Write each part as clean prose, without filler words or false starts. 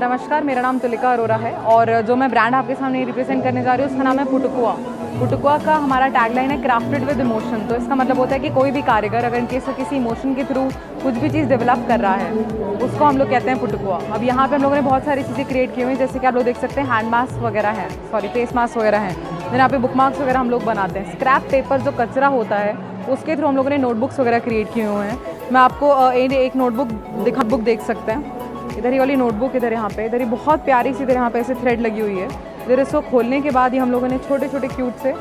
नमस्कार, मेरा नाम तुलिका अरोरा है और जो मैं ब्रांड आपके सामने रिप्रेजेंट करने जा रही हूँ उसका नाम है पुटुकुआ। पुटुकुआ का हमारा टैगलाइन है क्राफ्टेड विद इमोशन। तो इसका मतलब होता है कि कोई भी कारीगर अगर इनकेस वो किसी इमोशन के थ्रू कुछ भी चीज़ डेवलप कर रहा है उसको हम लोग कहते हैं पुटुकुआ। अब यहाँ पे हम लोगों ने बहुत सारी चीज़ें क्रिएट की हुई हैं, जैसे कि आप लोग देख सकते हैं हैंड मास्क वगैरह हैं, फेस मास्क वगैरह हैं। फिर यहाँ पे बुक मार्क्स वगैरह हम लोग बनाते हैं। स्क्रैप पेपर जो कचरा होता है उसके थ्रू हम लोगों ने नोटबुक्स वगैरह क्रिएट किए हुए हैं। मैं आपको एक नोटबुक देख सकते हैं। इधर ही वाली नोटबुक इधर यहाँ पे, इधर ही बहुत प्यारी सी इधर यहाँ पे ऐसे थ्रेड लगी हुई है। इधर इसको खोलने के बाद ही हम लोगों ने छोटे छोटे क्यूट से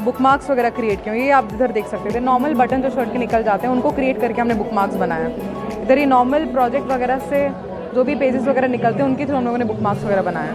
बुक मार्क्स वगैरह क्रिएट किए। ये आप इधर देख सकते हैं। इधर नॉर्मल बटन जो शर्ट के निकल जाते हैं उनको क्रिएट करके हमने बुक मार्क्स बनाया। इधर ये नॉर्मल प्रोजेक्ट वगैरह से जो भी पेजेस वगैरह निकलते हैं उनके थ्रू हम लोगों ने बुक मार्क्स वगैरह बनाया।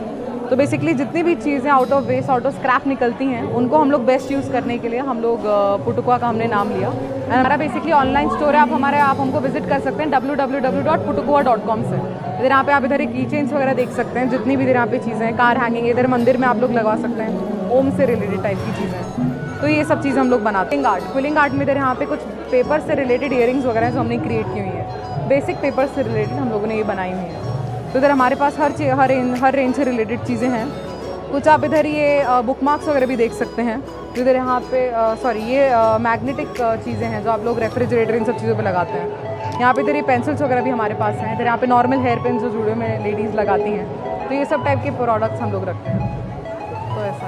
तो बेसिकली जितनी भी चीज़ें out of waste out of scrap निकलती हैं उनको हम लोग बेस्ट यूज़ करने के लिए हम लोग पुटुकुआ का हमने नाम लिया। एंड हमारा बेसिकली ऑनलाइन स्टोर है, आप हमको विजिट कर सकते हैं www.putukua.com से। इधर यहाँ पे आप इधर की चेन्स वगैरह देख सकते हैं, जितनी भी इधर यहाँ पे चीज़ें हैं, कार हैंगिंग, इधर मंदिर में आप लोग लगा सकते हैं, ओम से रिलेटेड टाइप की चीज़ें। तो ये सब चीज़ें हम लोग बनाते हैं। क्विलिंग आर्ट में इधर यहाँ पे कुछ पेपर से रिलेटेड ईयरिंग्स वगैरह जो हमने क्रिएट की हुई है, बेसिक पेपर से रिलेटेड हम लोगों ने ये बनाई हुई है। तो इधर हमारे पास हर रेंज से रिलेटेड चीज़ें हैं। कुछ आप इधर ये बुक मार्क्स वगैरह भी देख सकते हैं। तो इधर यहाँ पे ये मैग्नेटिक चीज़ें हैं जो आप लोग रेफ्रिजरेटर इन सब चीज़ों पे लगाते हैं। यहाँ पे इधर ये पेंसिल्स वगैरह भी हमारे पास हैं। इधर यहाँ पे नॉर्मल हेयर पेन जो जूड़े में लेडीज़ लगाती हैं, तो ये सब टाइप के प्रोडक्ट्स हम लोग रखते हैं। तो ऐसा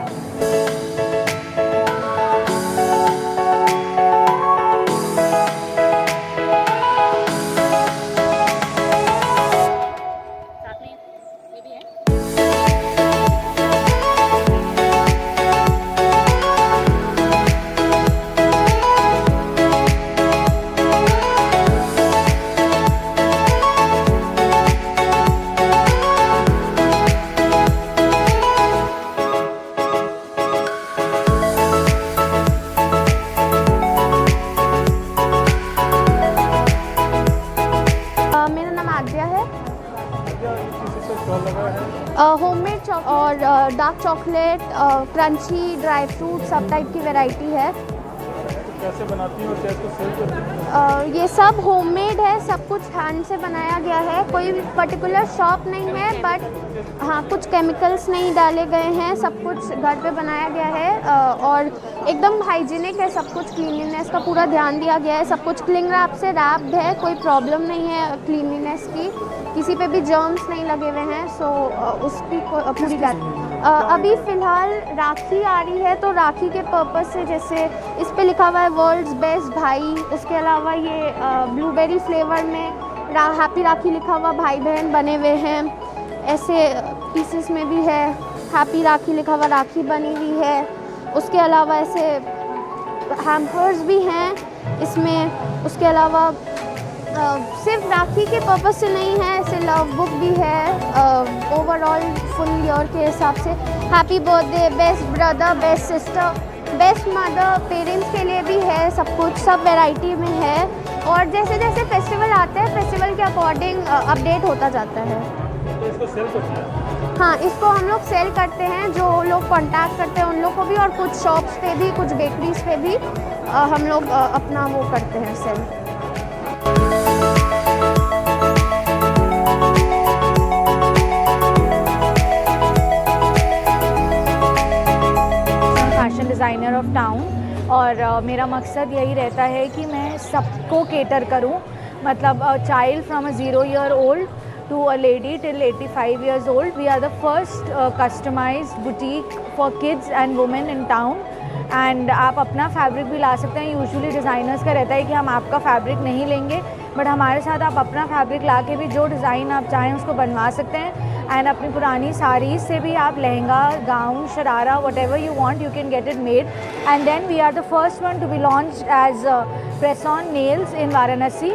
होममेड और dark chocolate, crunchy, dry fruit सब टाइप की वैरायटी है। कैसे बनाती हैं और कैसे सेल करती हैं? ये सब होममेड है, सब कुछ हैंड से बनाया गया है। कोई पर्टिकुलर शॉप नहीं है, बट हाँ कुछ केमिकल्स नहीं डाले गए हैं, सब कुछ घर पे बनाया गया है और एकदम हाइजीनिक है सब कुछ। क्लीनलीनेस का पूरा ध्यान दिया गया है। सब कुछ क्लिंग रैप से रैप्ड है, कोई प्रॉब्लम नहीं है क्लीनलीनेस की, किसी पे भी जर्म्स नहीं लगे हुए हैं। सो उसकी पूरी अभी फ़िलहाल राखी आ रही है, तो राखी के पर्पज़ से जैसे इस पे लिखा हुआ है वर्ल्ड्स बेस्ट भाई। उसके अलावा ये ब्लूबेरी फ्लेवर में हैप्पी राखी लिखा हुआ, भाई बहन बने हुए हैं। ऐसे पीसेस में भी है हैप्पी राखी लिखा हुआ, राखी बनी हुई है। उसके अलावा ऐसे हैम्पर्स भी हैं इसमें। उसके अलावा सिर्फ राखी के पर्पज़ से नहीं है, ऐसे लव बुक भी है ओवरऑल फुल ईयर के हिसाब से। Happy birthday, best brother, best sister, best mother, parents के लिए भी है। सब कुछ सब वैरायटी में है और जैसे जैसे फेस्टिवल आते हैं फेस्टिवल के अकॉर्डिंग अपडेट होता जाता है। तो इसको सेल करते हैं? हाँ, इसको हम लोग सेल करते हैं। जो लोग कांटेक्ट करते हैं उन लोग को भी, और कुछ शॉप्स पे भी, कुछ बेकरीज पे भी हम लोग अपना वो करते हैं sale. Fashion designer of town और मेरा मकसद यही रहता है कि मैं सबको केटर करूं, मतलब child from a 0 year old to a lady till 85 years old. We are the first customized boutique for kids and women in town. And आप अपना फैब्रिक भी ला सकते हैं। यूजुअली डिज़ाइनर्स का रहता है कि हम आपका फैब्रिक नहीं लेंगे, बट हमारे साथ आप अपना फैब्रिक ला के भी जो डिज़ाइन आप चाहें उसको बनवा सकते हैं। एंड अपनी पुरानी साड़ीज़ से भी आप lehenga, gown, sharara, whatever you want you can get it made. And then we are the first one to be launch as press on nails in Varanasi.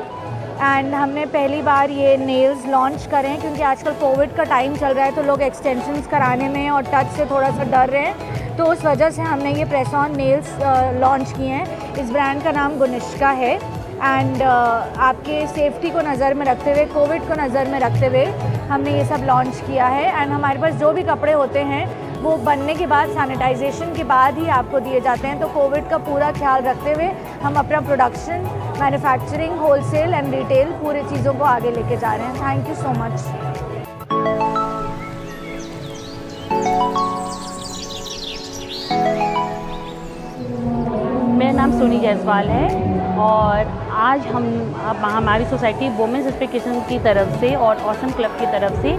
And हमने पहली बार ये नेल्स लॉन्च करें क्योंकि आजकल कोविड का टाइम चल रहा है, तो लोग एक्सटेंशंस कराने में और टच से थोड़ा सा डर रहे हैं, तो उस वजह से हमने ये प्रेस ऑन नेल्स लॉन्च किए हैं। इस ब्रांड का नाम गुनिष्का है। एंड आपके सेफ्टी को नज़र में रखते हुए, कोविड को नज़र में रखते हुए हमने ये सब लॉन्च किया है। एंड हमारे पास जो भी कपड़े होते हैं वो बनने के बाद, सैनिटाइजेशन के बाद ही आपको दिए जाते हैं। तो कोविड का पूरा ख्याल रखते हुए हम अपना production, manufacturing, wholesale and retail पूरे चीज़ों को आगे लेके जा रहे हैं। Thank you so much. मेरा नाम सोनी जायसवाल है और आज हमारी सोसाइटी वुमेन्स एसोसिएशन की तरफ से और ऑसम क्लब की तरफ से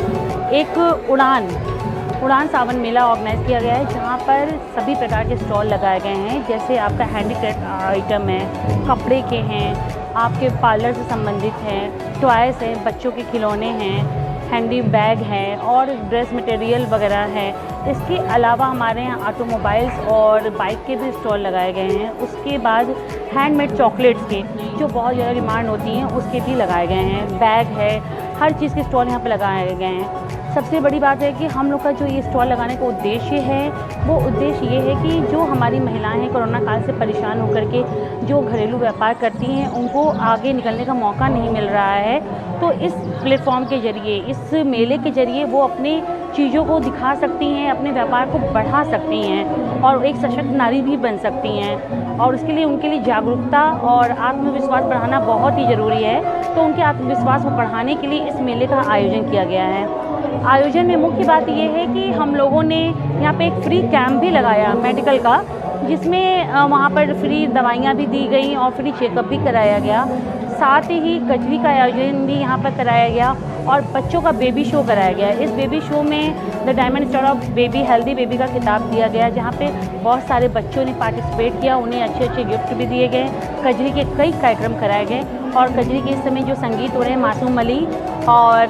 एक उड़ान सावन मेला ऑर्गेनाइज किया गया है, जहाँ पर सभी प्रकार के स्टॉल लगाए गए हैं। जैसे आपका हैंडीक्राफ्ट आइटम है, कपड़े के हैं, आपके पार्लर से संबंधित हैं, टॉयज़ हैं, बच्चों के खिलौने हैं, हैंडी बैग है और ड्रेस मटेरियल वगैरह है। इसके अलावा हमारे यहाँ ऑटोमोबाइल्स और बाइक के भी स्टॉल लगाए गए हैं। उसके बाद हैंडमेड चॉकलेट्स के जो बहुत ज़्यादा डिमांड होती हैं उसके भी लगाए गए हैं। बैग है, हर चीज़ के स्टॉल यहाँ पर लगाए गए हैं। सबसे बड़ी बात है कि हम लोग का जो ये स्टॉल लगाने का उद्देश्य है वो उद्देश्य ये है कि जो हमारी महिलाएं हैं कोरोना काल से परेशान होकर के जो घरेलू व्यापार करती हैं उनको आगे निकलने का मौका नहीं मिल रहा है, तो इस प्लेटफॉर्म के ज़रिए, इस मेले के ज़रिए वो अपनी चीज़ों को दिखा सकती हैं, अपने व्यापार को बढ़ा सकती हैं और एक सशक्त नारी भी बन सकती हैं। और उसके लिए उनके लिए जागरूकता और आत्मविश्वास बढ़ाना बहुत ही ज़रूरी है। तो उनके आत्मविश्वास को बढ़ाने के लिए इस मेले का आयोजन किया गया है। आयोजन में मुख्य बात ये है कि हम लोगों ने यहाँ पे एक फ्री कैंप भी लगाया मेडिकल का, जिसमें वहाँ पर फ्री दवाइयाँ भी दी गई और फ्री चेकअप भी कराया गया। साथ ही कजरी का आयोजन भी यहाँ पर कराया गया और बच्चों का बेबी शो कराया गया। इस बेबी शो में the diamond star of baby healthy baby का खिताब दिया गया, जहाँ पे बहुत सारे बच्चों ने पार्टिसिपेट किया, उन्हें अच्छे अच्छे गिफ्ट भी दिए गए। कजरी के कई कार्यक्रम कराए गए और कजरी के इस समय जो संगीत हो रहे हैं मासूम अली और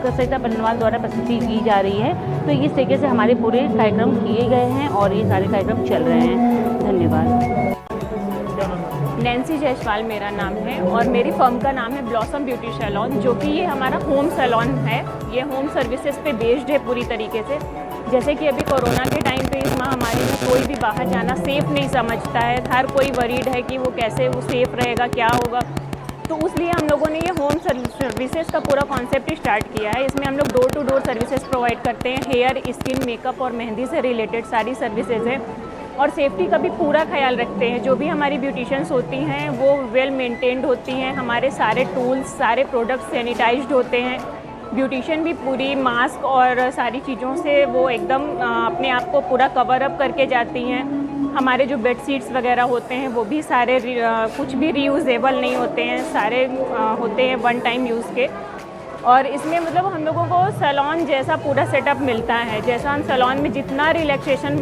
सरिता बन्नवाल द्वारा प्रस्तुति की जा रही है। तो इस तरीके से हमारे पूरे कार्यक्रम किए गए हैं और ये सारे कार्यक्रम चल रहे हैं। धन्यवाद। नैन्सी जायसवाल मेरा नाम है और मेरी फर्म का नाम है ब्लॉसम ब्यूटी सैलून, जो कि ये हमारा होम सैलून है। ये होम सर्विसेज पे बेस्ड है पूरी तरीके से। जैसे कि अभी कोरोना के टाइम पे इस महामारी में कोई भी बाहर जाना सेफ़ नहीं समझता है, हर कोई वरीड है कि वो कैसे वो सेफ़ रहेगा, क्या होगा। तो इसलिए हम लोगों ने ये होम सर्विसेज का पूरा कॉन्सेप्ट स्टार्ट किया है। इसमें हम लोग door to door services provide करते हैं। हेयर, स्किन, मेकअप और मेहंदी से रिलेटेड सारी सर्विसेज हैं और सेफ्टी का भी पूरा ख्याल रखते हैं। जो भी हमारी ब्यूटिशियंस होती हैं वो वेल मेंटेन्ड होती हैं। हमारे सारे टूल्स, सारे प्रोडक्ट्स सैनिटाइज्ड होते हैं। ब्यूटिशियन भी पूरी मास्क और सारी चीज़ों से वो एकदम अपने आप को पूरा कवर अप करके जाती हैं। हमारे जो बेडशीट्स वगैरह होते हैं वो भी सारे कुछ भी रीयूजेबल नहीं होते हैं, सारे होते हैं वन टाइम यूज़ के। और इसमें मतलब हम लोगों को सैलून जैसा पूरा सेटअप मिलता है। जैसा हम सैलून में जितना रिलैक्सेशन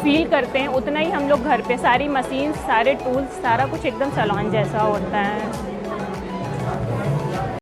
फील करते हैं उतना ही हम लोग घर पे सारी मशीन, सारे टूल्स, सारा कुछ एकदम सैलून जैसा होता है।